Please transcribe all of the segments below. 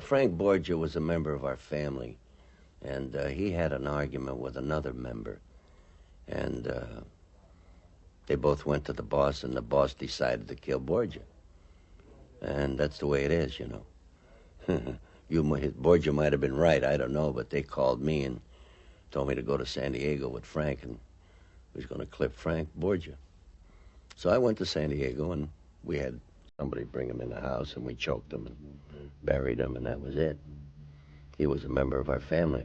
Frank Borgia was a member of our family, and he had an argument with another member, and they both went to the boss, and the boss decided to kill Borgia. And that's the way it is, you know. Borgia might have been right, I don't know, but they called me and told me to go to San Diego with Frank, and he was going to clip Frank Borgia. So I went to San Diego, and we had somebody bring him in the house, and we choked him and buried him, and that was it. He was a member of our family.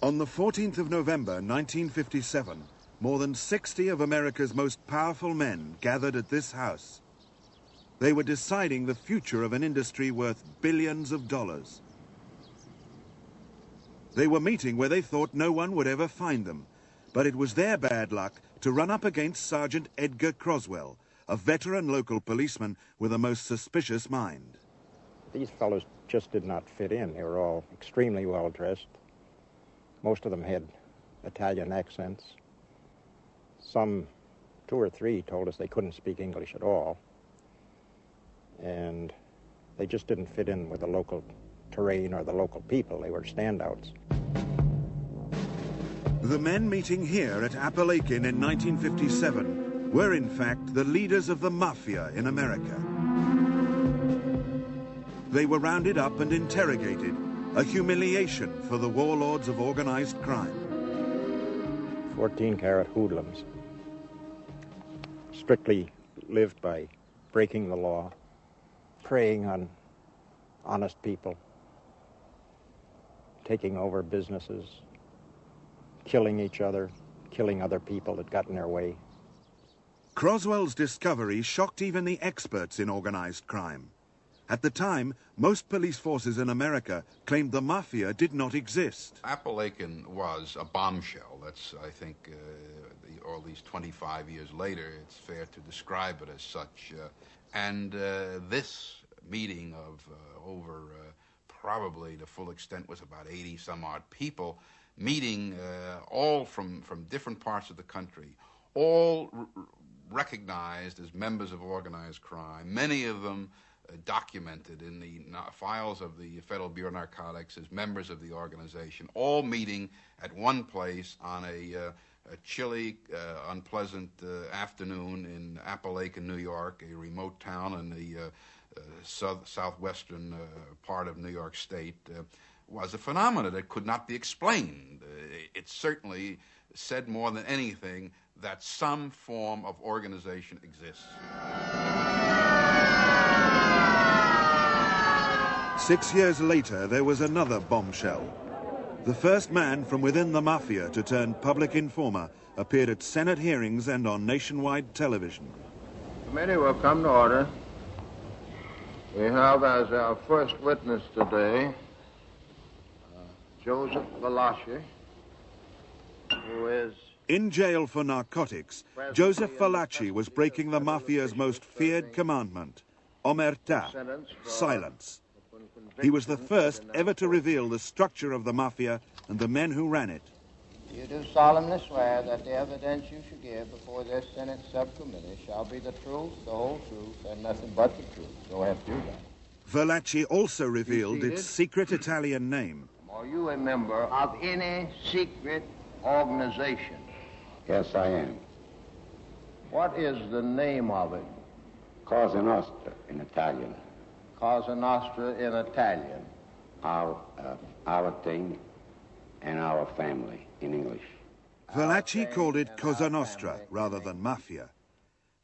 On the 14th of November, 1957, more than 60 of America's most powerful men gathered at this house. They were deciding the future of an industry worth billions of dollars. They were meeting where they thought no one would ever find them, but it was their bad luck to run up against Sergeant Edgar Croswell, a veteran local policeman with a most suspicious mind. These fellows just did not fit in. They were all extremely well dressed. Most of them had Italian accents. Some, 2 or 3, told us they couldn't speak English at all. And they just didn't fit in with the local terrain or the local people. They were standouts. The men meeting here at Apalachin in 1957 were in fact the leaders of the mafia in America. They were rounded up and interrogated, a humiliation for the warlords of organized crime. 14-carat hoodlums. Strictly lived by breaking the law, preying on honest people, taking over businesses, killing each other, killing other people that got in their way. Croswell's discovery shocked even the experts in organized crime. At the time, most police forces in America claimed the mafia did not exist. Apalachin was a bombshell. That's, I think, or at least 25 years later, it's fair to describe it as such. This meeting of probably the full extent was about 80-some-odd people, meeting all from different parts of the country, all recognized as members of organized crime, many of them documented in the files of the Federal Bureau of Narcotics as members of the organization, all meeting at one place on a chilly, unpleasant afternoon in Apalachin, New York, a remote town in the southwestern part of New York State, was a phenomenon that could not be explained. It certainly said more than anything that some form of organization exists. 6 years later, there was another bombshell. The first man from within the mafia to turn public informer appeared at Senate hearings and on nationwide television. The committee will come to order. We have as our first witness today Joseph Valachi, who is... In jail for narcotics, Joseph Valachi was breaking the mafia's most feared commandment, omertà, silence. He was the first ever to reveal the structure of the mafia and the men who ran it. You do solemnly swear that the evidence you shall give before this Senate subcommittee shall be the truth, the whole truth, and nothing but the truth. So help you God. Valachi also revealed its secret Italian name. Are you a member of any secret organization? Yes, I am. What is the name of it? Cosa Nostra in Italian. Cosa Nostra in Italian. Our thing and our family in English. Valachi called it Cosa Nostra rather than Mafia.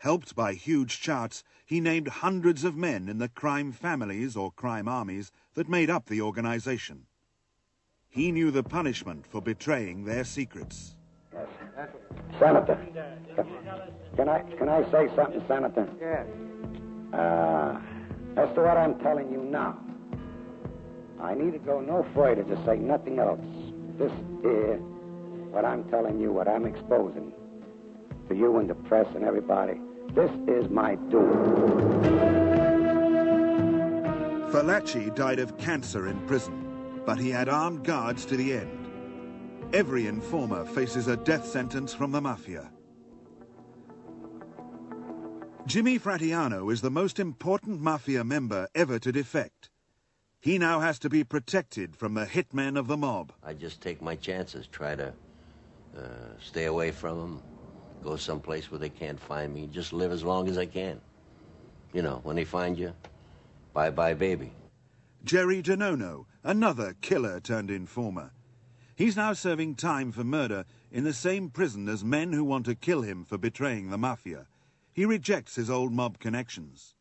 Helped by huge charts, he named hundreds of men in the crime families or crime armies that made up the organization. He knew the punishment for betraying their secrets. Yes. Senator, can I say something, Senator? Yes. As to what I'm telling you now, I need to go no further to say nothing else. This is what I'm telling you, what I'm exposing to you and the press and everybody. This is my doing. Falaschi died of cancer in prison, but he had armed guards to the end. Every informer faces a death sentence from the mafia. Jimmy Fratianno is the most important mafia member ever to defect. He now has to be protected from the hitmen of the mob. I just take my chances, try to stay away from them, go someplace where they can't find me, just live as long as I can. You know, when they find you, bye-bye, baby. Jerry Gianono, another killer turned informer. He's now serving time for murder in the same prison as men who want to kill him for betraying the mafia. He rejects his old mob connections.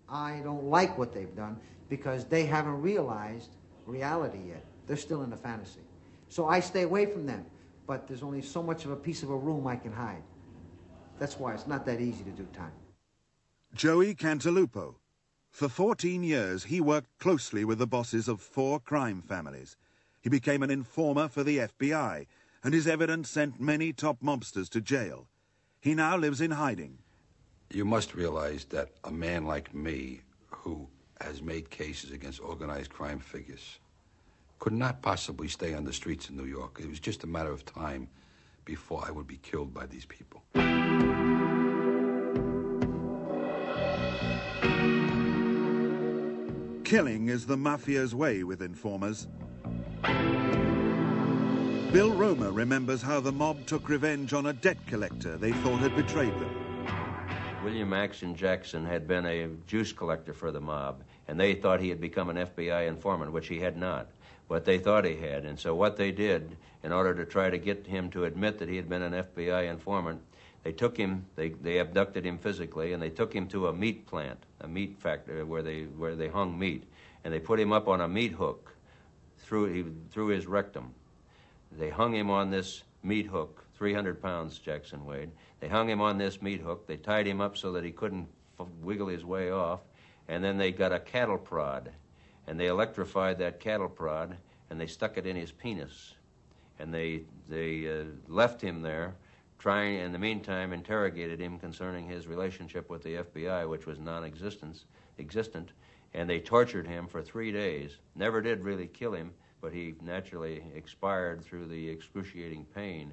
I don't like what they've done because they haven't realized reality yet. They're still in a fantasy. So I stay away from them, but there's only so much of a piece of a room I can hide. That's why it's not that easy to do time. Joey Cantalupo. For 14 years, he worked closely with the bosses of 4 crime families. He became an informer for the FBI, and his evidence sent many top mobsters to jail. He now lives in hiding. You must realize that a man like me, who has made cases against organized crime figures, could not possibly stay on the streets of New York. It was just a matter of time before I would be killed by these people. Killing is the mafia's way with informers. Bill Roma remembers how the mob took revenge on a debt collector they thought had betrayed them. William Action Jackson had been a juice collector for the mob, and they thought he had become an FBI informant, which he had not, but they thought he had. And so what they did, in order to try to get him to admit that he had been an FBI informant, they took him, they abducted him physically, and they took him to a meat plant, a meat factory where they hung meat, and they put him up on a meat hook through his rectum. They hung him on this meat hook, 300 pounds Jackson weighed. They hung him on this meat hook. They tied him up so that he couldn't wiggle his way off. And then they got a cattle prod, and they electrified that cattle prod, and they stuck it in his penis. And they left him there, trying, in the meantime, interrogated him concerning his relationship with the FBI, which was non-existent, and they tortured him for 3 days. Never did really kill him, but he naturally expired through the excruciating pain.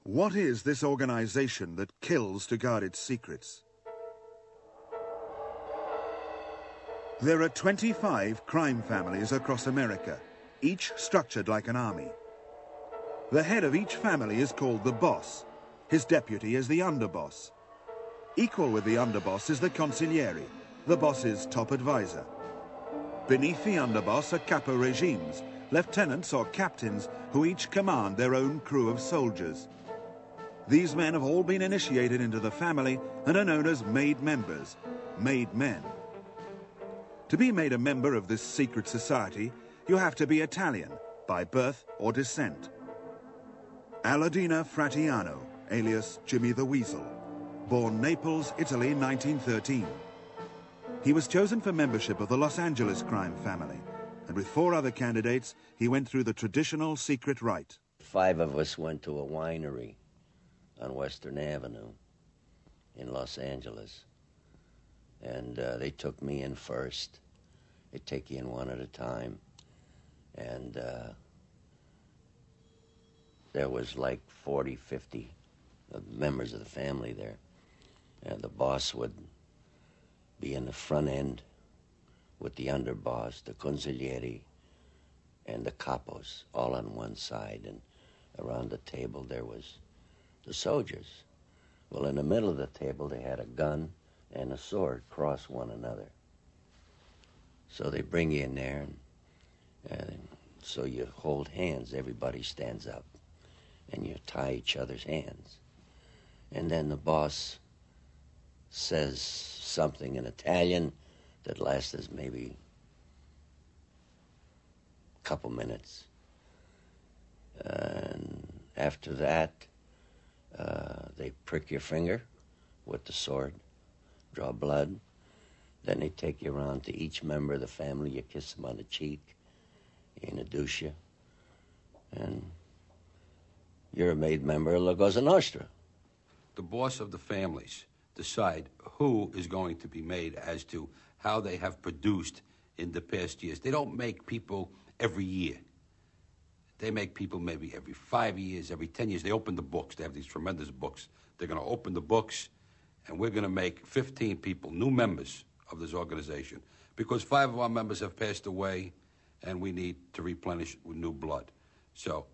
What is this organization that kills to guard its secrets? There are 25 crime families across America, each structured like an army. The head of each family is called the boss. His deputy is the underboss. Equal with the underboss is the consigliere, the boss's top advisor. Beneath the underboss are capo regimes, lieutenants or captains who each command their own crew of soldiers. These men have all been initiated into the family and are known as made members, made men. To be made a member of this secret society, you have to be Italian, by birth or descent. Aladino Fratianno, alias Jimmy the Weasel, born Naples, Italy, 1913. He was chosen for membership of the Los Angeles crime family, and with 4 other candidates, he went through the traditional secret rite. 5 of us went to a winery on Western Avenue in Los Angeles, and they took me in first. They take you in one at a time, and there was like 40, 50 members of the family there, and the boss would be in the front end with the underboss, the consigliere, and the capos, all on one side, and around the table there was the soldiers. Well, in the middle of the table they had a gun and a sword cross one another. So they bring you in there, and so you hold hands, everybody stands up, and you tie each other's hands. And then the boss says something in Italian that lasted maybe a couple minutes. And after that, they prick your finger with the sword, draw blood. Then they take you around to each member of the family. You kiss them on the cheek, you introduce you, and you're a made member of La Cosa Nostra. The boss of the families decide who is going to be made as to how they have produced in the past years. They don't make people every year. They make people maybe every 5 years, every 10 years. They open the books. They have these tremendous books. They're going to open the books, and we're going to make 15 people, new members of this organization, because 5 of our members have passed away, and we need to replenish with new blood. So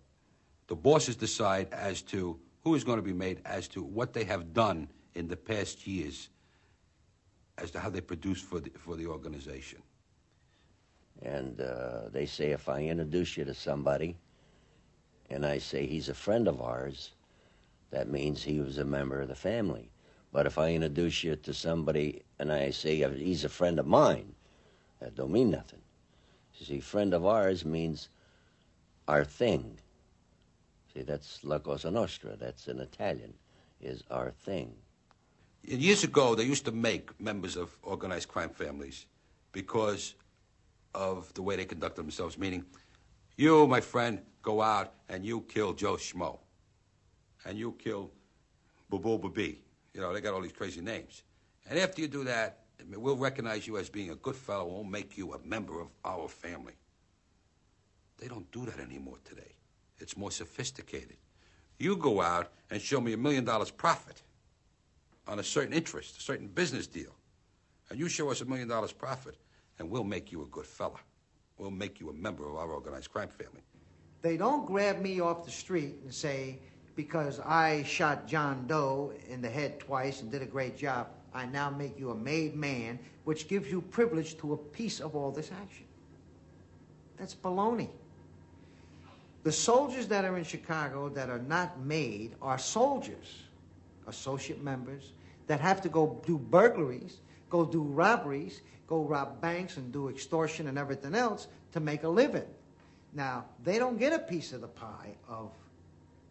the bosses decide as to who is going to be made as to what they have done in the past years, as to how they produce for the organization. And they say if I introduce you to somebody and I say he's a friend of ours, that means he was a member of the family. But if I introduce you to somebody and I say he's a friend of mine, that don't mean nothing. You see, friend of ours means our thing. See, that's La Cosa Nostra. That's in Italian, is our thing. Years ago, they used to make members of organized crime families because of the way they conduct themselves, meaning, you, my friend, go out and you kill Joe Schmo. And you kill Boo Baby. You know, they got all these crazy names. And after you do that, we'll recognize you as being a good fellow and we'll make you a member of our family. They don't do that anymore today. It's more sophisticated. You go out and show me $1 million profit on a certain interest, a certain business deal. And you show us $1 million profit, and we'll make you a good fella. We'll make you a member of our organized crime family. They don't grab me off the street and say, because I shot John Doe in the head twice and did a great job, I now make you a made man, which gives you privilege to a piece of all this action. That's baloney. The soldiers that are in Chicago that are not made are soldiers, associate members, that have to go do burglaries, go do robberies, go rob banks and do extortion and everything else to make a living. Now, they don't get a piece of the pie of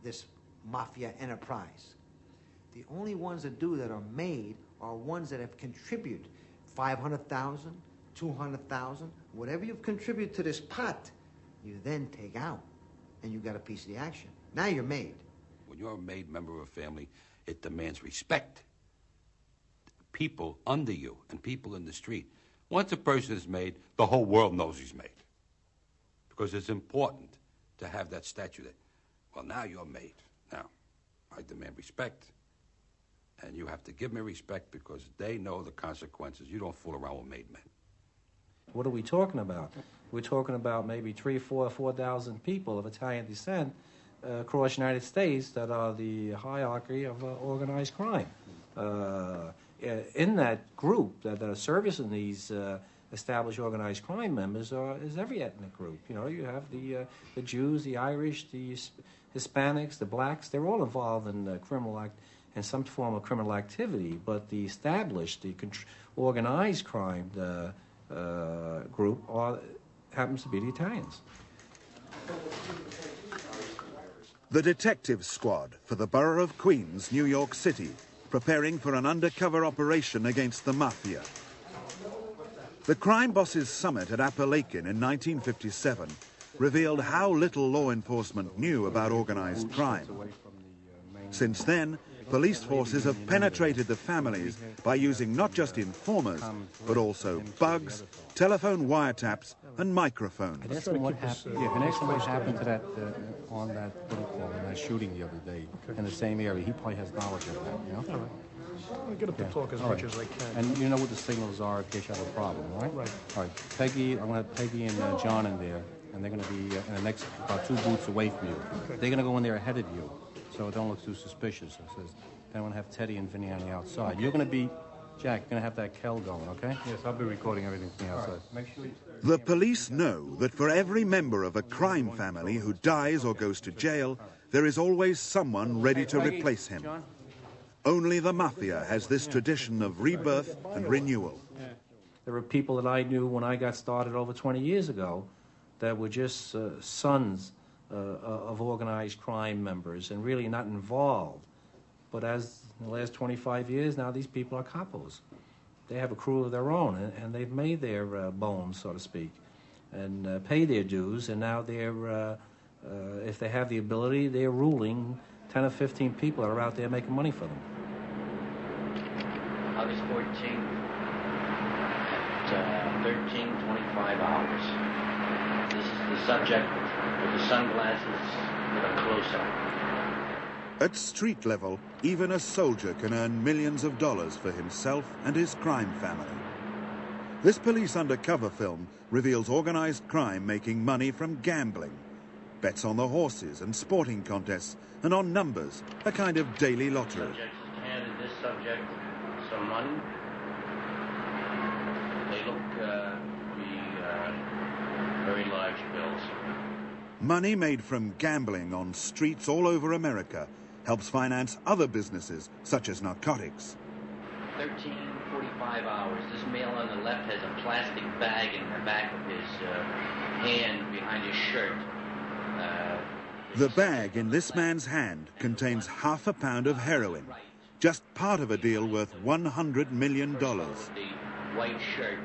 this mafia enterprise. The only ones that do that are made are ones that have contributed $500,000, $200,000, whatever you've contributed to this pot, you then take out, and you got a piece of the action. Now you're made. When you're a made member of a family, it demands respect. People under you and people in the street. Once a person is made, the whole world knows he's made. Because it's important to have that statue that, well, now you're made. Now, I demand respect. And you have to give me respect because they know the consequences. You don't fool around with made men. What are we talking about? We're talking about maybe 4,000 people of Italian descent across the United States that are the hierarchy of organized crime. In that group that are servicing these established organized crime members is every ethnic group. You know, you have the Jews, the Irish, the Hispanics, the blacks. They're all involved in in some form of criminal activity. But the established, the organized crime group happens to be the Italians. The detective squad for the borough of Queens, New York City, preparing for an undercover operation against the mafia. The Crime Bosses Summit at Apalachin in 1957 revealed how little law enforcement knew about organized crime. Since then, police forces have penetrated the families by using not just informers, but also bugs, telephone wiretaps, and microphones. And that's what happened to that, on that, what do you call it, that shooting the other day, in the same area. He probably has knowledge of that, you know? All right. I'll get up to talk as much as I can. And you know what the signals are in case you have a problem, right? Right. All right, Peggy, I'm going to have Peggy and John in there, and they're going to be in the next, about 2 booths away from you. Okay. They're going to go in there ahead of you, so it don't look too suspicious. It says, then I'm going to have Teddy and Vinny on the outside. You're going to be, Jack, you're going to have that Kel going, okay? Yes, I'll be recording everything from the outside. Right. Make sure The police know that for every member of a crime family who dies or goes to jail, there is always someone ready to replace him. John? Only the Mafia has this tradition of rebirth and renewal. There were people that I knew when I got started over 20 years ago that were just sons of organized crime members and really not involved. But as in the last 25 years, now these people are capos. They have a crew of their own, and they've made their bones, so to speak, and pay their dues, and now they're, if they have the ability, they're ruling 10 or 15 people that are out there making money for them. August 14th at 13:25 hours. This is the subject with the sunglasses with a close-up. At street level, even a soldier can earn millions of dollars for himself and his crime family. This police undercover film reveals organized crime making money from gambling, bets on the horses and sporting contests, and on numbers, a kind of daily lottery. Subject has handed this subject some money. They look to be very large bills. Money made from gambling on streets all over America helps finance other businesses, such as narcotics. 13:45 hours. This male on the left has a plastic bag in the back of his hand behind his shirt. The bag in this man's hand contains half a pound of heroin, just part of a deal worth $100 million. The white shirt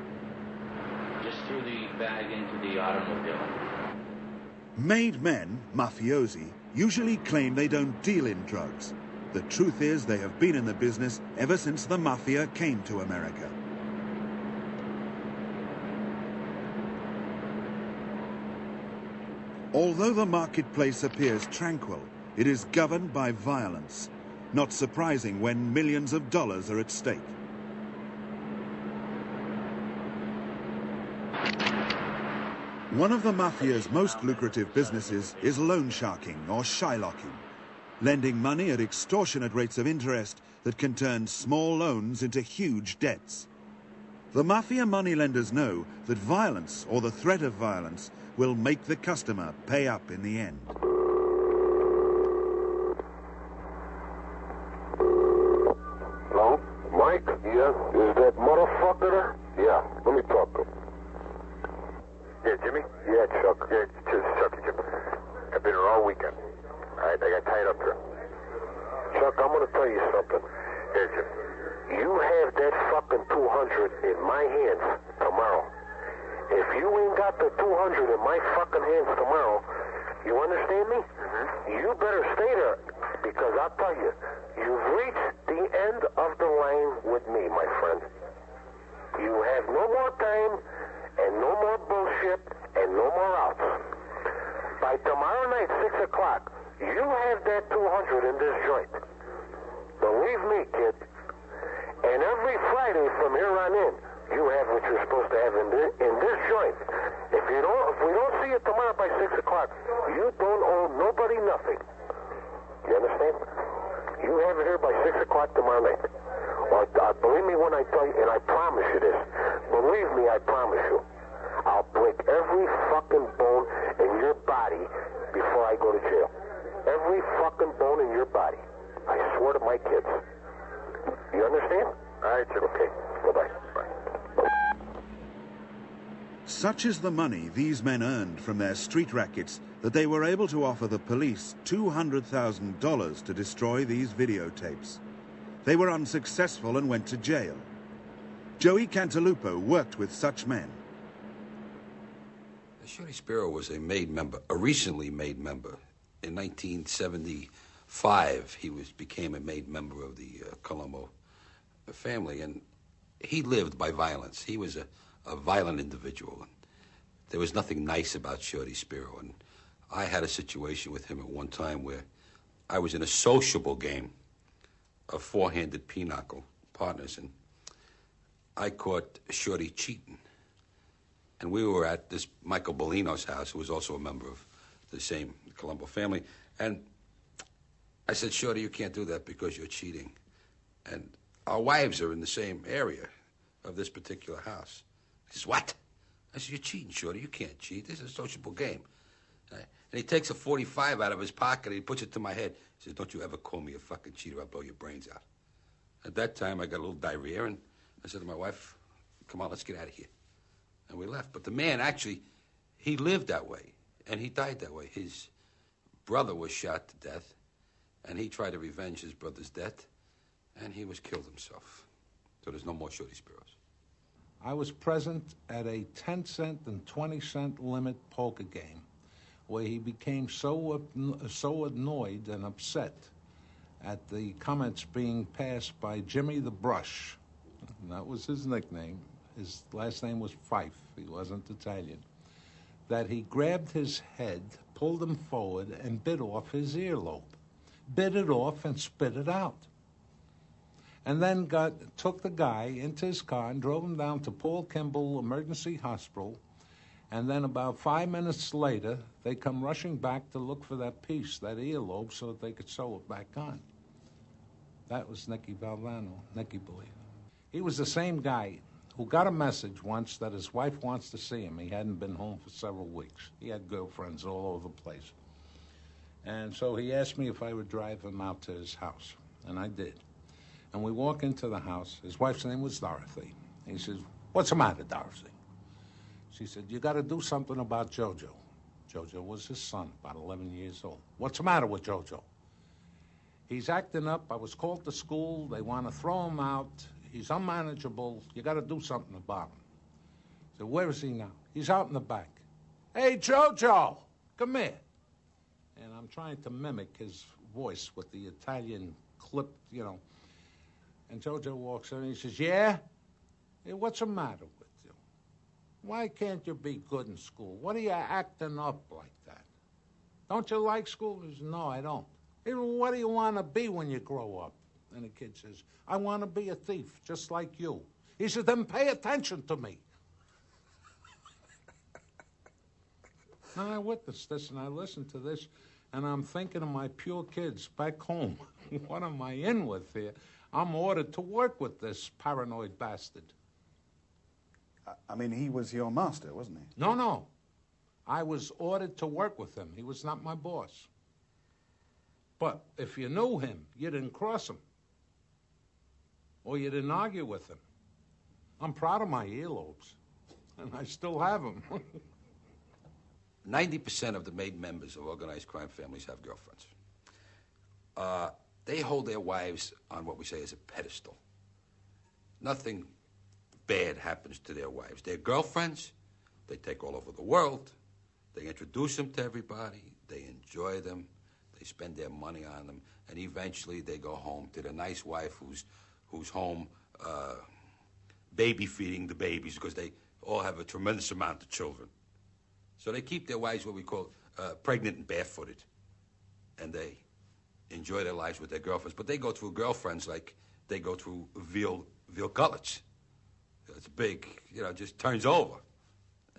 just threw the bag into the automobile. Made men, mafiosi, usually claim they don't deal in drugs. The truth is they have been in the business ever since the Mafia came to America. Although the marketplace appears tranquil, it is governed by violence. Not surprising when millions of dollars are at stake. One of the Mafia's most lucrative businesses is loan sharking or shylocking, lending money at extortionate rates of interest that can turn small loans into huge debts. The Mafia moneylenders know that violence or the threat of violence will make the customer pay up in the end. Hello? Mike? Yeah? Is that motherfucker there? Yeah. Let me talk to him. Yeah, Jimmy? Yeah, Chuck. Yeah, Chucky, Jim. I've been here all weekend. All right, I got tied up here. Chuck, I'm going to tell you something. Here, Jim. You have that fucking 200 in my hands tomorrow. If you ain't got the 200 in my fucking hands tomorrow, you understand me? You better stay there, because I'll tell you, you've reached the end of the line with me, my friend. You have no more time, and no more bullshit, and no more outs. By tomorrow night, 6 o'clock, you have that 200 in this joint. Believe me, kid. And every Friday from here on in, you have what you're supposed to have in this joint. If we don't see it tomorrow by 6 o'clock, you don't owe nobody nothing. You understand? You have it here by 6 o'clock tomorrow night. Well, believe me when I tell you, and I promise you this. Believe me, I promise you. I'll break every fucking bone in your body before I go to jail. Every fucking bone in your body. I swear to my kids. You understand? All right, sir. Okay. Bye-bye. Bye. Such is the money these men earned from their street rackets that they were able to offer the police $200,000 to destroy these videotapes. They were unsuccessful and went to jail. Joey Cantalupo worked with such men. Shorty Spiro was a recently made member. In 1975, he became a made member of the Colombo family, and he lived by violence. He was a violent individual, and there was nothing nice about Shorty Spiro. And I had a situation with him at one time where I was in a sociable game of four-handed pinochle partners, and I caught Shorty cheating. And we were at this Michael Bellino's house, who was also a member of the same Colombo family. And I said, Shorty, you can't do that because you're cheating. And our wives are in the same area of this particular house. He says, what? I said, you're cheating, Shorty. You can't cheat. This is a sociable game. And he takes a .45 out of his pocket and he puts it to my head. He says, don't you ever call me a fucking cheater. I'll blow your brains out. At that time, I got a little diarrhea, and I said to my wife, come on, let's get out of here. And we left. But the man, actually, he lived that way, and he died that way. His brother was shot to death, and he tried to revenge his brother's death, and he was killed himself. So there's no more Shorty Spiros. I was present at a 10-cent and 20-cent limit poker game where he became so annoyed and upset at the comments being passed by Jimmy the Brush. And that was his nickname. His last name was Fife. He wasn't Italian. That he grabbed his head, pulled him forward, and bit off his earlobe. Bit it off and spit it out. And then took the guy into his car and drove him down to Paul Kimball Emergency Hospital. And then about 5 minutes later, they come rushing back to look for that piece, that earlobe, so that they could sew it back on. That was Nicky Valvano, Nicky Boy. He was the same guy who got a message once that his wife wants to see him. He hadn't been home for several weeks. He had girlfriends all over the place. And so he asked me if I would drive him out to his house, and I did. And we walk into the house. His wife's name was Dorothy. He says, what's the matter, Dorothy? She said, you got to do something about Jojo. Jojo was his son, about 11 years old. What's the matter with Jojo? He's acting up. I was called to school. They want to throw him out. He's unmanageable. You got to do something about him. I said, where is he now? He's out in the back. Hey, Jojo, come here. And I'm trying to mimic his voice with the Italian clip, you know. And Jojo walks in and he says, yeah? Hey, what's the matter with you? Why can't you be good in school? What are you acting up like that? Don't you like school? He says, no, I don't. Hey, well, what do you want to be when you grow up? And the kid says, I want to be a thief, just like you. He says, then pay attention to me. And I witnessed this, and I listened to this, and I'm thinking of my pure kids back home. What am I in with here? I'm ordered to work with this paranoid bastard. I mean, he was your master, wasn't he? No, no. I was ordered to work with him. He was not my boss. But if you knew him, you didn't cross him. Or you didn't argue with him. I'm proud of my earlobes, and I still have them. 90% of the made members of organized crime families have girlfriends. They hold their wives on what we say is a pedestal. Nothing bad happens to their wives. Their girlfriends, they take all over the world. They introduce them to everybody. They enjoy them. They spend their money on them. And eventually they go home to the nice wife who's home baby feeding the babies because they all have a tremendous amount of children. So they keep their wives what we call pregnant and barefooted. And they enjoy their lives with their girlfriends. But they go through girlfriends like they go through veal cutlets. It's big, you know, just turns over.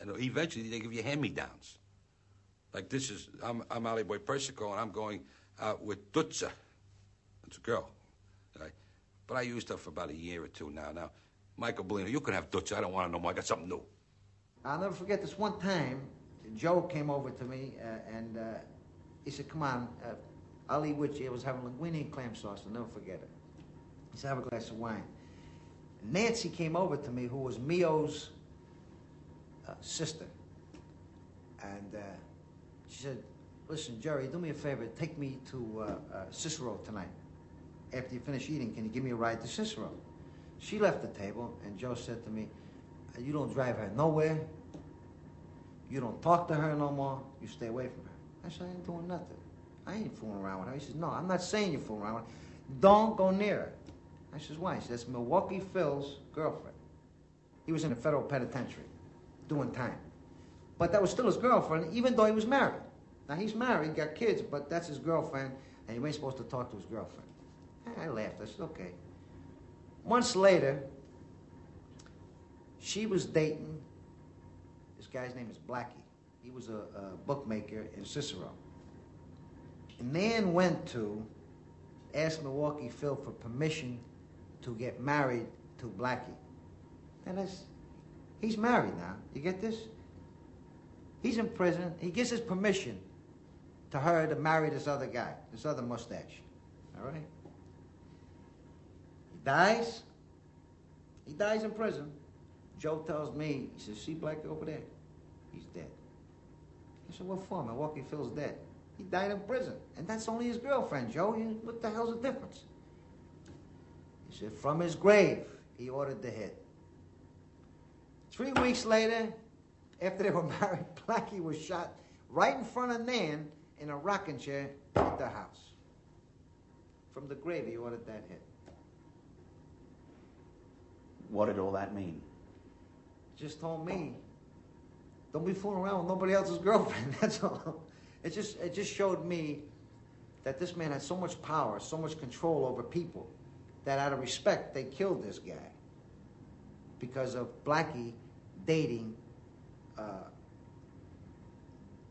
And eventually they give you hand-me-downs. Like this is, I'm Ali Boy Persico, and I'm going out with Dutza. It's a girl. Right? But I used her for about a year or two now. Now, Michael Bellino, you can have Dutza. I don't want to know more. I got something new. I'll never forget this one time, Joe came over to me and he said, come on, I'll eat with you. I was having linguine and clam sauce. I'll never forget it. He said, have a glass of wine. Nancy came over to me, who was Mio's sister. And she said, listen, Jerry, do me a favor. Take me to Cicero tonight. After you finish eating, can you give me a ride to Cicero? She left the table, and Joe said to me, you don't drive her nowhere. You don't talk to her no more. You stay away from her. I said, I ain't doing nothing. I ain't fooling around with her. He says, no, I'm not saying you're fooling around with her. Don't go near her. I says, why? He says, that's Milwaukee Phil's girlfriend. He was in a federal penitentiary doing time. But that was still his girlfriend, even though he was married. Now, he's married, got kids, but that's his girlfriend, and you ain't supposed to talk to his girlfriend. I laughed. I said, okay. Months later, she was dating, this guy's name is Blackie. He was a bookmaker in Cicero. And Nan went to ask Milwaukee Phil for permission to get married to Blackie. And he's married now. You get this? He's in prison. He gives his permission to her to marry this other guy, this other mustache. All right? Dies. He dies in prison. Joe tells me, he says, see Blackie over there? He's dead. I said, what for? Milwaukee Phil's dead. He died in prison. And that's only his girlfriend, Joe. What the hell's the difference? He said, from his grave, he ordered the hit. 3 weeks later, after they were married, Blackie was shot right in front of Nan in a rocking chair at their house. From the grave, he ordered that hit. What did all that mean? Just told me, don't be fooling around with nobody else's girlfriend, that's all. It just showed me that this man had so much power, so much control over people, that out of respect, they killed this guy because of Blackie dating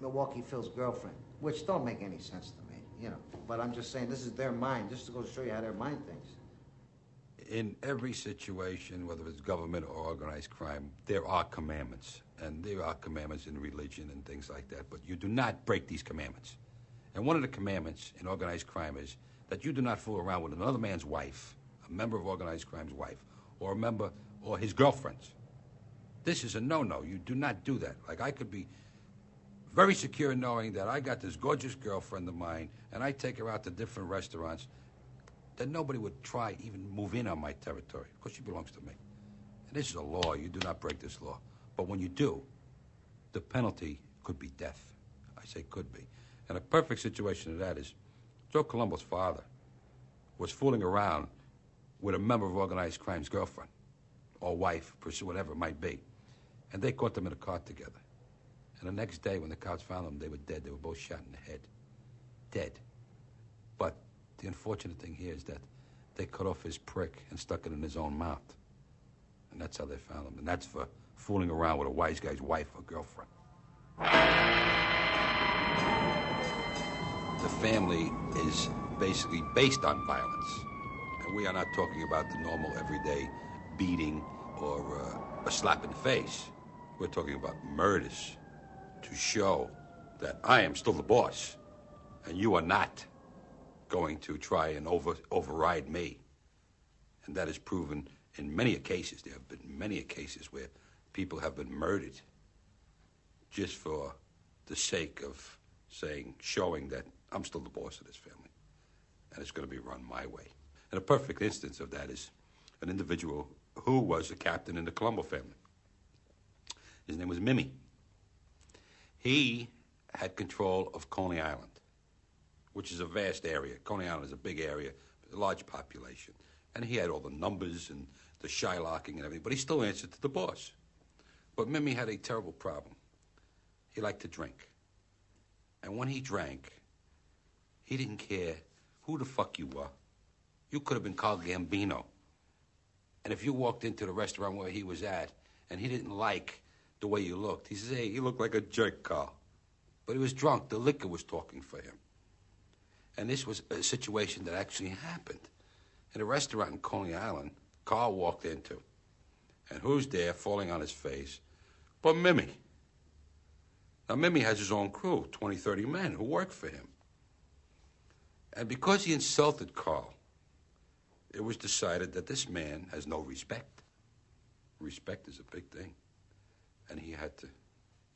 Milwaukee Phil's girlfriend, which don't make any sense to me, you know. But I'm just saying, this is their mind, just to go show you how their mind thinks. In every situation, whether it's government or organized crime, there are commandments. And there are commandments in religion and things like that. But you do not break these commandments. And one of the commandments in organized crime is that you do not fool around with another man's wife, a member of organized crime's wife, or a member, or his girlfriend's. This is a no-no. You do not do that. Like, I could be very secure knowing that I got this gorgeous girlfriend of mine, and I take her out to different restaurants, that nobody would try even move in on my territory, because she belongs to me. And this is a law. You do not break this law. But when you do, the penalty could be death. I say could be. And a perfect situation of that is Joe Colombo's father was fooling around with a member of organized crime's girlfriend or wife, pursue whatever it might be. And they caught them in a car together. And the next day when the cops found them, they were dead. They were both shot in the head. Dead. But the unfortunate thing here is that they cut off his prick and stuck it in his own mouth. And that's how they found him. And that's for fooling around with a wise guy's wife or girlfriend. The family is basically based on violence. And we are not talking about the normal everyday beating or a slap in the face. We're talking about murders to show that I am still the boss and you are not going to try and override me. And that is proven in many cases. There have been many cases where people have been murdered just for the sake of showing that I'm still the boss of this family. And it's going to be run my way. And a perfect instance of that is an individual who was a captain in the Colombo family. His name was Mimi. He had control of Coney Island, which is a vast area. Coney Island is a big area, a large population. And he had all the numbers and the shylocking and everything, but he still answered to the boss. But Mimi had a terrible problem. He liked to drink. And when he drank, he didn't care who the fuck you were. You could have been Carl Gambino. And if you walked into the restaurant where he was at and he didn't like the way you looked, he says, hey, you look like a jerk, Carl. But he was drunk. The liquor was talking for him. And this was a situation that actually happened. In a restaurant in Coney Island, Carl walked into. And who's there falling on his face? But Mimi. Now, Mimi has his own crew, 20, 30 men who work for him. And because he insulted Carl, it was decided that this man has no respect. Respect is a big thing. And he had to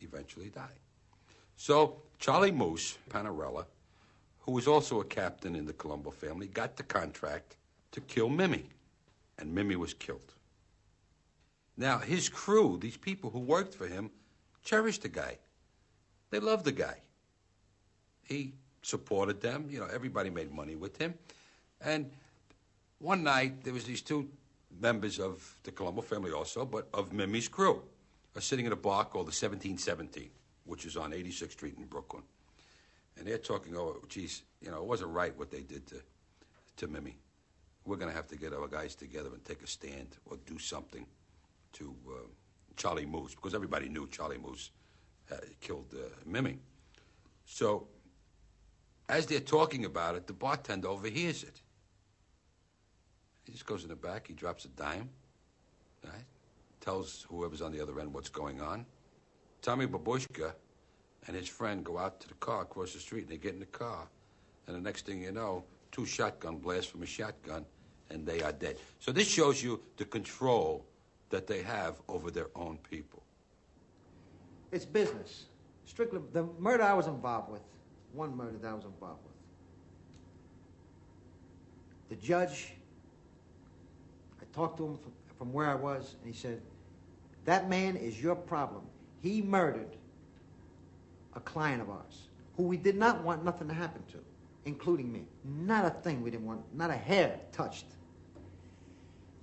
eventually die. So Charlie Moose Panarella, who was also a captain in the Colombo family, got the contract to kill Mimi. And Mimi was killed. Now, his crew, these people who worked for him, cherished the guy. They loved the guy. He supported them. You know, everybody made money with him. And one night, there was these two members of the Colombo family also, but of Mimi's crew, are sitting in a bar called the 1717, which is on 86th Street in Brooklyn. And they're talking, oh, geez, you know, it wasn't right what they did to Mimi. We're going to have to get our guys together and take a stand or do something to Charlie Moose, because everybody knew Charlie Moose killed Mimi. So as they're talking about it, the bartender overhears it. He just goes in the back, he drops a dime, right? Tells whoever's on the other end what's going on. Tommy Babushka and his friend go out to the car across the street, and they get in the car. And the next thing you know, 2 shotgun blasts from a shotgun and they are dead. So this shows you the control that they have over their own people. It's business. Strictly, the murder I was involved with, one murder that I was involved with. The judge, I talked to him from where I was, and he said, that man is your problem. He murdered a client of ours who we did not want nothing to happen to, including me. Not a thing we didn't want, not a hair touched.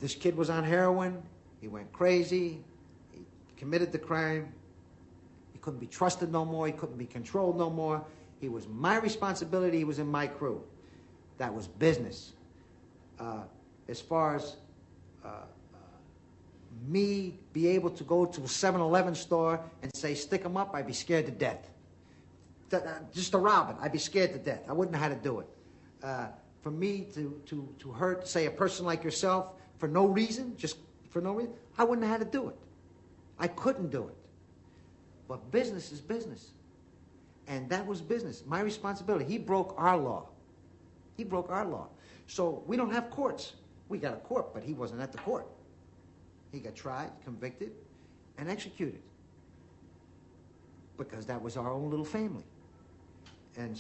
This kid was on heroin. He went crazy. He committed the crime. He couldn't be trusted no more. He couldn't be controlled no more. He was my responsibility. He was in my crew. That was business. As far as me be able to go to a 7-Eleven store and say, stick him up, I'd be scared to death. Just to rob it, I'd be scared to death. I wouldn't know how to do it. For me to hurt, say, a person like yourself for no reason, just for no reason, I wouldn't know how to do it. I couldn't do it. But business is business. And that was business, my responsibility. He broke our law. He broke our law. So we don't have courts. We got a court, but he wasn't at the court. He got tried, convicted, and executed. Because that was our own little family. And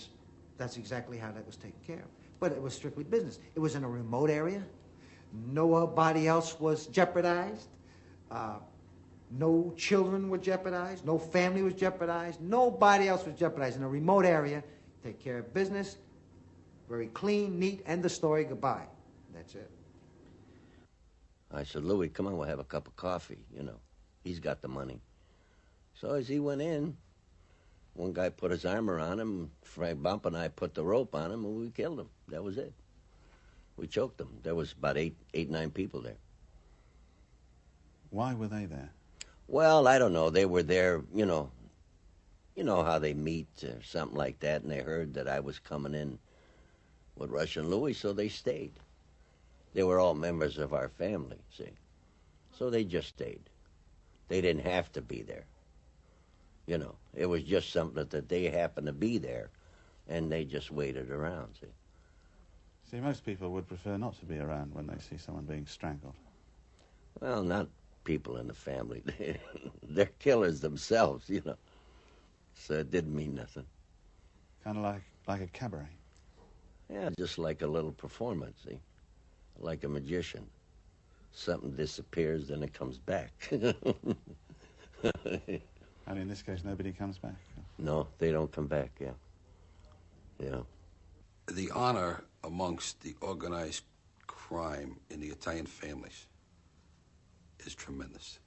that's exactly how that was taken care of. But it was strictly business. It was in a remote area. Nobody else was jeopardized. No children were jeopardized. No family was jeopardized. Nobody else was jeopardized. In a remote area, take care of business, very clean, neat, end the story, goodbye. That's it. I said, Louis, come on, we'll have a cup of coffee, you know. He's got the money. So as he went in, one guy put his arm around him, Frank Bump and I put the rope on him, and we killed him. That was it. We choked him. There was about 9 people there. Why were they there? Well, I don't know. They were there, you know how they meet or something like that, and they heard that I was coming in with Russian Louis, so they stayed. They were all members of our family, see. So they just stayed. They didn't have to be there. You know, it was just something that they happened to be there, and they just waited around, see. See, most people would prefer not to be around when they see someone being strangled. Well, not people in the family. They're killers themselves, you know. So it didn't mean nothing. Kind of like a cabaret. Yeah, just like a little performance, see. Like a magician. Something disappears, then it comes back. And in this case, nobody comes back? No, they don't come back, yeah. Yeah. The honor amongst the organized crime in the Italian families is tremendous.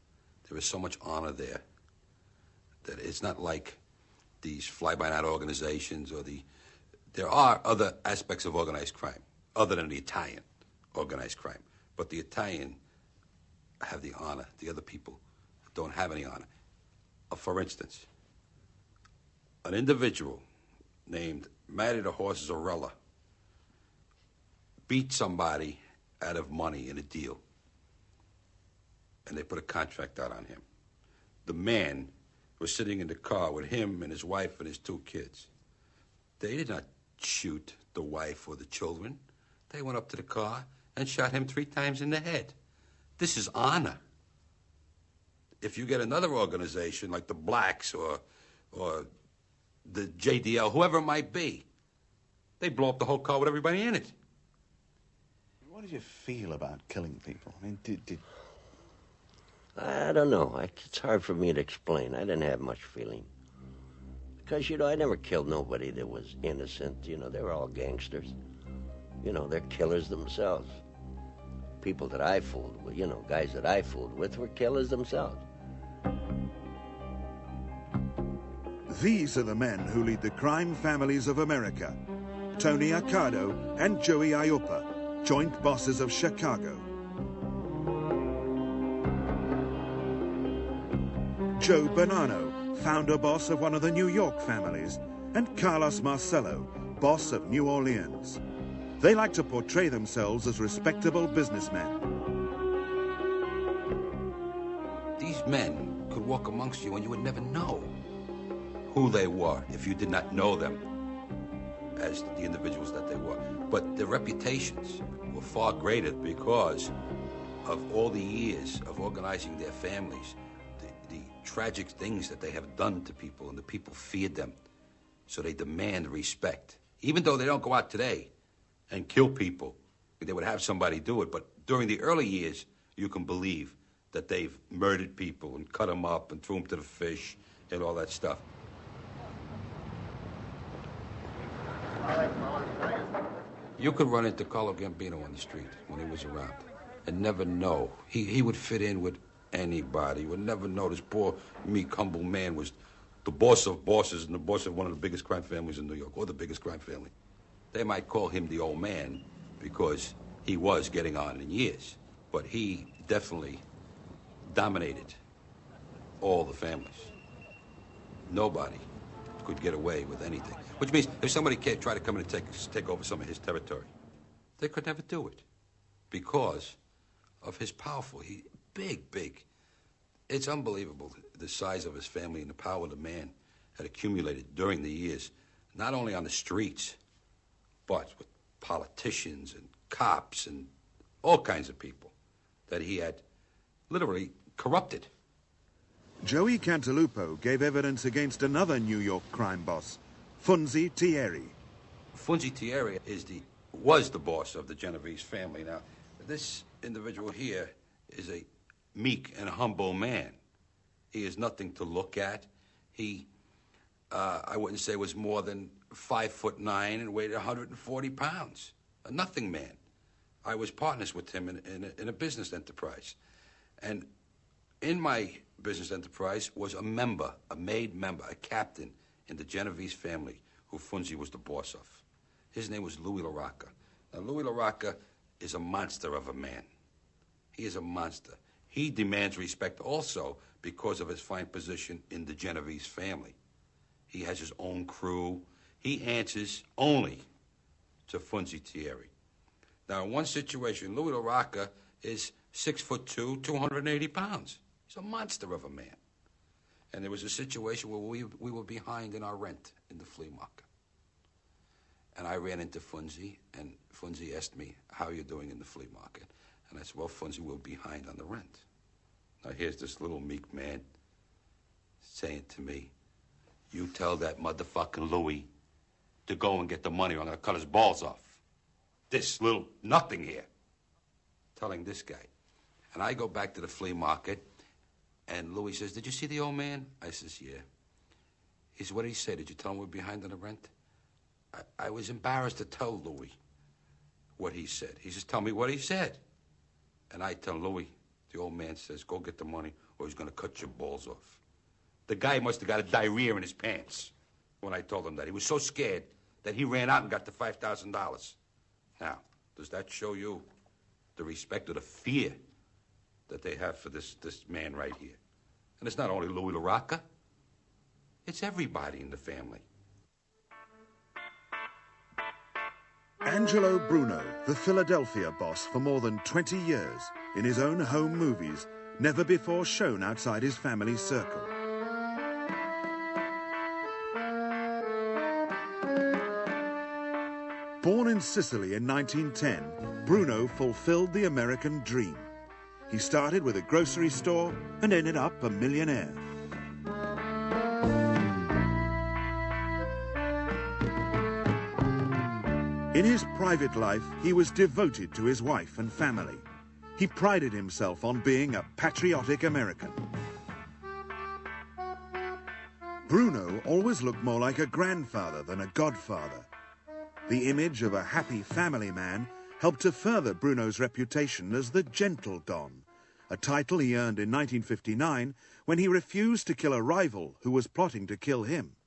There is so much honor there that it's not like these fly-by-night organizations or there are other aspects of organized crime other than the Italian organized crime. But the Italian have the honor. The other people don't have any honor. For instance, an individual named Matty the Horse Zarella beat somebody out of money in a deal, and they put a contract out on him. The man was sitting in the car with him and his wife and his 2 kids. They did not shoot the wife or the children. They went up to the car and shot him 3 times in the head. This is honor. If you get another organization like the Blacks or the JDL, whoever it might be, they blow up the whole car with everybody in it. What did you feel about killing people? I mean, did... I don't know. It's hard for me to explain. I didn't have much feeling. Because, you know, I never killed nobody that was innocent. You know, they were all gangsters. You know, they're killers themselves. People that I fooled with, you know, guys that I fooled with were killers themselves. These are the men who lead the crime families of America. Tony Accardo and Joey Aiuppa, joint bosses of Chicago. Joe Bonanno, founder boss of one of the New York families, and Carlos Marcello, boss of New Orleans. They like to portray themselves as respectable businessmen. These men could walk amongst you and you would never know who they were if you did not know them as the individuals that they were. But their reputations were far greater because of all the years of organizing their families, the tragic things that they have done to people, and the people feared them. So they demand respect. Even though they don't go out today and kill people, they would have somebody do it. But during the early years, you can believe that they've murdered people and cut them up and threw them to the fish and all that stuff. You could run into Carlo Gambino on the street when he was around and never know. He would fit in with anybody. You would never know this poor, meek, humble man was the boss of bosses and the boss of one of the biggest crime families in New York, or the biggest crime family. They might call him the old man because he was getting on in years, but he definitely dominated all the families. Nobody could get away with anything. Which means if somebody came, tried to come in and take over some of his territory, they could never do it because of his powerful, big. It's unbelievable the size of his family and the power the man had accumulated during the years, not only on the streets, but with politicians and cops and all kinds of people that he had literally corrupted. Joey Cantalupo gave evidence against another New York crime boss, Funzi Thierry. Funzi Thierry was the boss of the Genovese family. Now, this individual here is a meek and humble man. He is nothing to look at. He, I wouldn't say was more than 5'9" and weighed 140 pounds. A nothing man. I was partners with him in a business enterprise. And in my business enterprise was a member, a made member, a captain in the Genovese family who Funzi was the boss of. His name was Louis LaRocca. Now, Louis LaRocca is a monster of a man. He is a monster. He demands respect also because of his fine position in the Genovese family. He has his own crew. He answers only to Funzi Thierry. Now, in one situation, Louis LaRocca is 6'2", 280 pounds. He's a monster of a man. And there was a situation where we were behind in our rent in the flea market. And I ran into Funzi, and Funzi asked me, how are you doing in the flea market? And I said, well, Funzi, we're behind on the rent. Now, here's this little meek man saying to me, you tell that motherfucking Louis to go and get the money or I'm going to cut his balls off. This little nothing here. Telling this guy. And I go back to the flea market, and Louis says, did you see the old man? I says, yeah. He said, what did he say? Did you tell him we're behind on the rent? I was embarrassed to tell Louis what he said. He says, tell me what he said. And I tell Louis, the old man says, go get the money or he's going to cut your balls off. The guy must have got a diarrhea in his pants when I told him that. He was so scared that he ran out and got the $5,000. Now, does that show you the respect or the fear that they have for this man right here? And it's not only Louis LaRocca. It's everybody in the family. Angelo Bruno, the Philadelphia boss for more than 20 years, in his own home movies, never before shown outside his family's circle. Born in Sicily in 1910, Bruno fulfilled the American dream. He started with a grocery store and ended up a millionaire. In his private life, he was devoted to his wife and family. He prided himself on being a patriotic American. Bruno always looked more like a grandfather than a godfather. The image of a happy family man helped to further Bruno's reputation as the Gentle Don, a title he earned in 1959 when he refused to kill a rival who was plotting to kill him.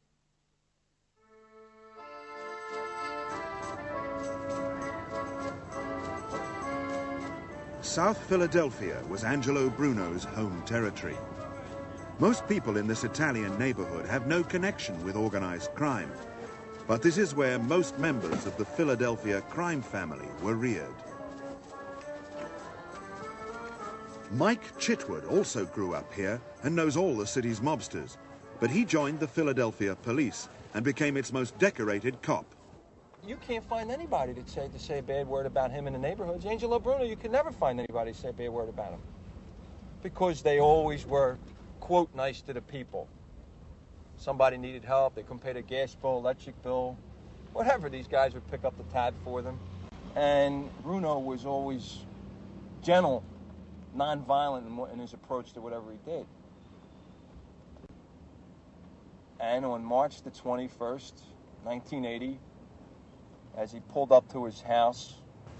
South Philadelphia was Angelo Bruno's home territory. Most people in this Italian neighborhood have no connection with organized crime, but this is where most members of the Philadelphia crime family were reared. Mike Chitwood also grew up here and knows all the city's mobsters, but he joined the Philadelphia police and became its most decorated cop. you can't find anybody to say a bad word about him in the neighborhoods. Angelo Bruno, you can never find anybody to say a bad word about him. Because they always were, quote, nice to the people. Somebody needed help, they couldn't pay their gas bill, electric bill, whatever, these guys would pick up the tab for them. And Bruno was always gentle, nonviolent in his approach to whatever he did. And on March the 21st, 1980, as he pulled up to his house,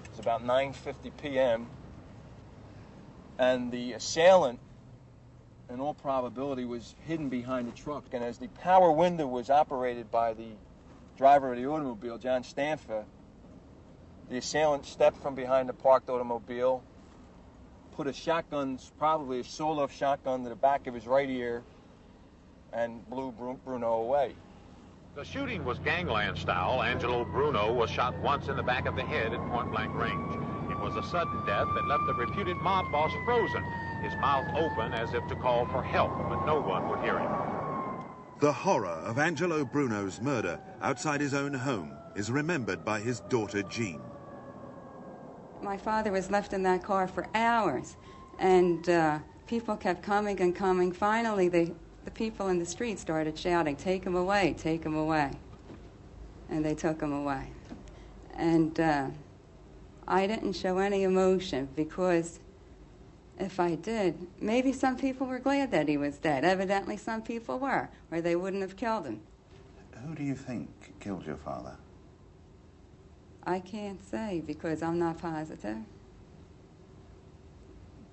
it was about 9:50 p.m., and the assailant, in all probability, was hidden behind the truck. And as the power window was operated by the driver of the automobile, John Stanfa, the assailant stepped from behind the parked automobile, put a shotgun, probably a sawed-off shotgun, to the back of his right ear, and blew Bruno away. The shooting was gangland style. Angelo Bruno was shot once in the back of the head at point-blank range. It was a sudden death that left the reputed mob boss frozen, his mouth open as if to call for help, but no one would hear him. The horror of Angelo Bruno's murder outside his own home is remembered by his daughter Jean. My father was left in that car for hours, and people kept coming and coming. Finally, the people in the street started shouting, "Take him away, take him away." And they took him away. And I didn't show any emotion, because if I did, maybe some people were glad that he was dead. Evidently some people were, or they wouldn't have killed him. Who do you think killed your father? I can't say, because I'm not positive.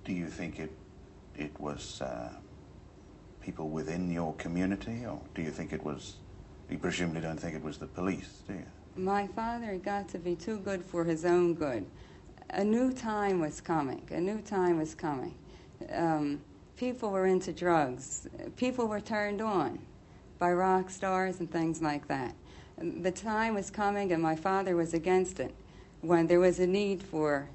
Do you think it was people within your community, or do you think it was, you presumably don't think it was the police, do you? My father got to be too good for his own good. A new time was coming. A new time was coming. People were into drugs. People were turned on by rock stars and things like that. The time was coming, and my father was against it when there was a need for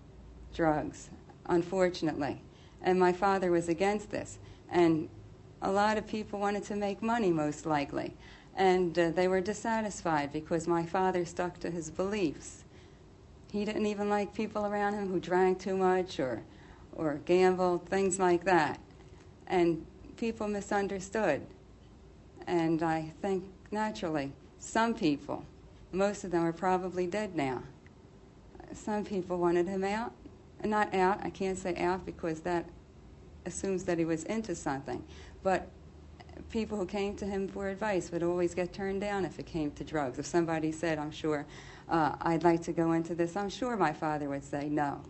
drugs, unfortunately. And my father was against this. And a lot of people wanted to make money, most likely. And they were dissatisfied because my father stuck to his beliefs. He didn't even like people around him who drank too much or gambled, things like that. And people misunderstood. And I think, naturally, some people, most of them are probably dead now. Some people wanted him out. Not out, I can't say out because that assumes that he was into something. But people who came to him for advice would always get turned down if it came to drugs. If somebody said, I'm sure, I'd like to go into this, I'm sure my father would say no.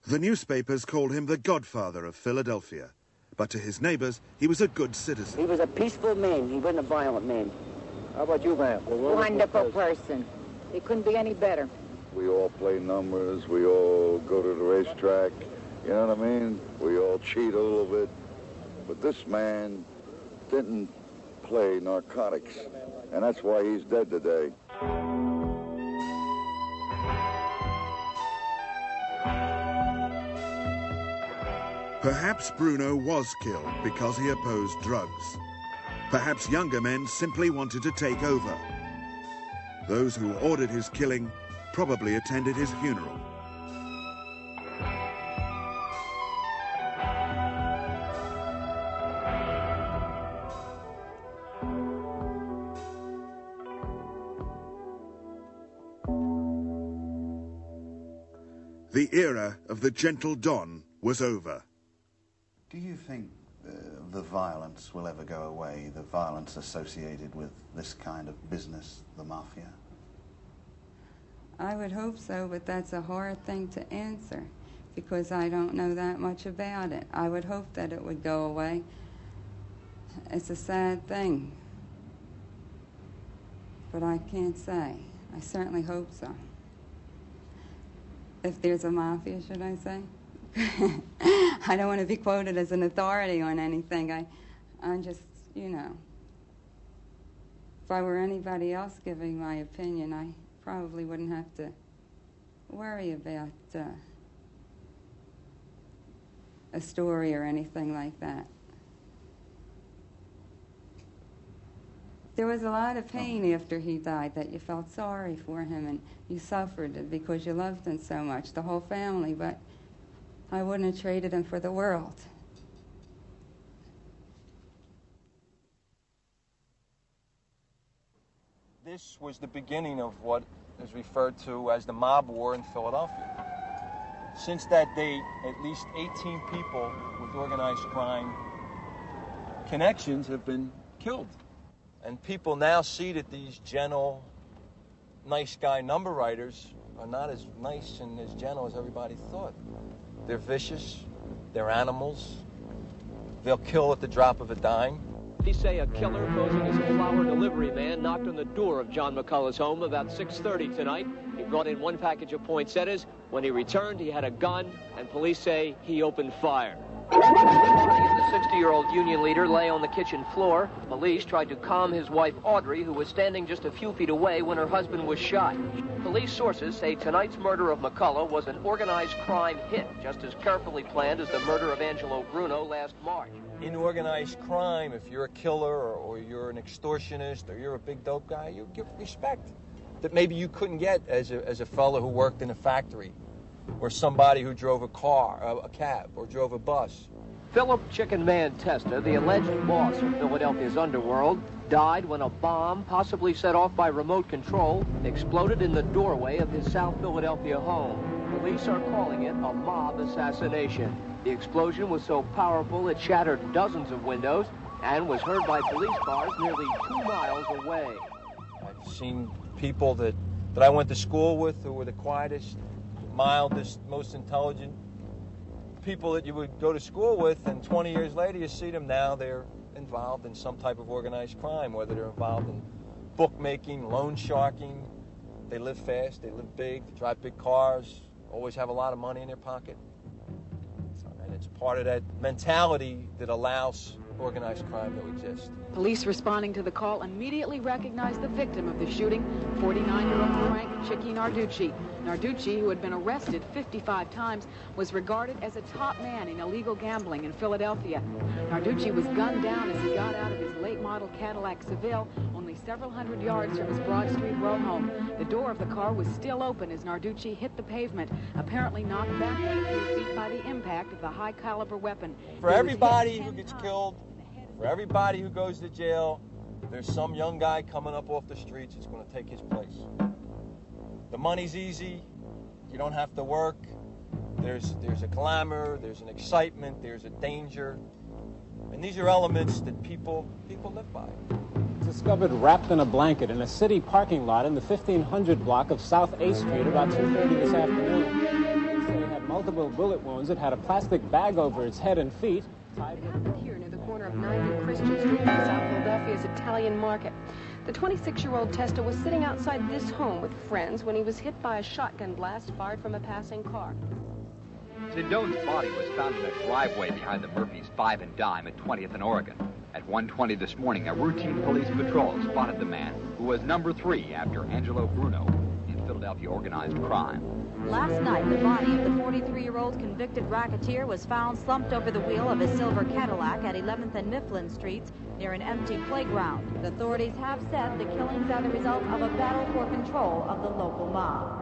The newspapers called him the godfather of Philadelphia, but to his neighbors, he was a good citizen. He was a peaceful man. He wasn't a violent man. How about you, ma'am? Wonderful person. He couldn't be any better. We all play numbers. We all go to the racetrack. You know what I mean? We all cheat a little bit. But this man didn't play narcotics, and that's why he's dead today. Perhaps Bruno was killed because he opposed drugs. Perhaps younger men simply wanted to take over. Those who ordered his killing probably attended his funeral. The era of the gentle Don was over. Do you think the violence will ever go away, the violence associated with this kind of business, the mafia? I would hope so, but that's a hard thing to answer because I don't know that much about it. I would hope that it would go away. It's a sad thing, but I can't say. I certainly hope so. If there's a mafia, should I say? I don't want to be quoted as an authority on anything. I'm just, you know, if I were anybody else giving my opinion, I probably wouldn't have to worry about a story or anything like that. There was a lot of pain after he died, that you felt sorry for him and you suffered it because you loved him so much, the whole family, but I wouldn't have traded him for the world. This was the beginning of what is referred to as the mob war in Philadelphia. Since that date, at least 18 people with organized crime connections have been killed. And people now see that these gentle, nice guy number writers are not as nice and as gentle as everybody thought. They're vicious, they're animals, they'll kill at the drop of a dime. Police say a killer posing as a flower delivery man knocked on the door of John McCullough's home about 6:30 tonight. He brought in one package of poinsettias. When he returned, he had a gun, and police say he opened fire. The 60-year-old union leader lay on the kitchen floor. Police tried to calm his wife, Audrey, who was standing just a few feet away when her husband was shot. Police sources say tonight's murder of McCullough was an organized crime hit, just as carefully planned as the murder of Angelo Bruno last March. In organized crime, if you're a killer or you're an extortionist or you're a big dope guy, you give respect that maybe you couldn't get as a fellow who worked in a factory or somebody who drove a cab, or drove a bus. Philip Chicken Man Testa, the alleged boss of Philadelphia's underworld, died when a bomb, possibly set off by remote control, exploded in the doorway of his South Philadelphia home. Police are calling it a mob assassination. The explosion was so powerful it shattered dozens of windows and was heard by police cars nearly 2 miles away. I've seen people that I went to school with who were the quietest, mildest, most intelligent people that you would go to school with, and 20 years later you see them now, they're involved in some type of organized crime, whether they're involved in bookmaking, loan sharking. They live fast, they live big, they drive big cars, always have a lot of money in their pocket. And it's part of that mentality that allows organized crime to exist. Police responding to the call immediately recognized the victim of the shooting, 49-year-old Frank Chicky Narducci. Narducci, who had been arrested 55 times, was regarded as a top man in illegal gambling in Philadelphia. Narducci was gunned down as he got out of his late-model Cadillac Seville, only several hundred yards from his Broad Street row home. The door of the car was still open as Narducci hit the pavement, apparently knocked back a few feet by the impact of the high-caliber weapon. For everybody who gets killed, for everybody who goes to jail, there's some young guy coming up off the streets that's going to take his place. The money's easy. You don't have to work. There's a glamour, there's an excitement, there's a danger. And these are elements that people live by. Discovered wrapped in a blanket in a city parking lot in the 1500 block of South 8th Street about 2:30 this afternoon. Police say it had multiple bullet wounds. It had a plastic bag over its head and feet. It happened here near the corner of 9th and Christian Street in South Philadelphia's Italian Market. The 26-year-old Testa was sitting outside this home with friends when he was hit by a shotgun blast fired from a passing car. Sindone's body was found in a driveway behind the Murphy's 5 and Dime at 20th and Oregon. At 1:20 this morning, a routine police patrol spotted the man who was number 3 after Angelo Bruno in Philadelphia organized crime. Last night, the body of the 43-year-old convicted racketeer was found slumped over the wheel of his silver Cadillac at 11th and Mifflin Streets near an empty playground. The authorities have said the killings are the result of a battle for control of the local mob.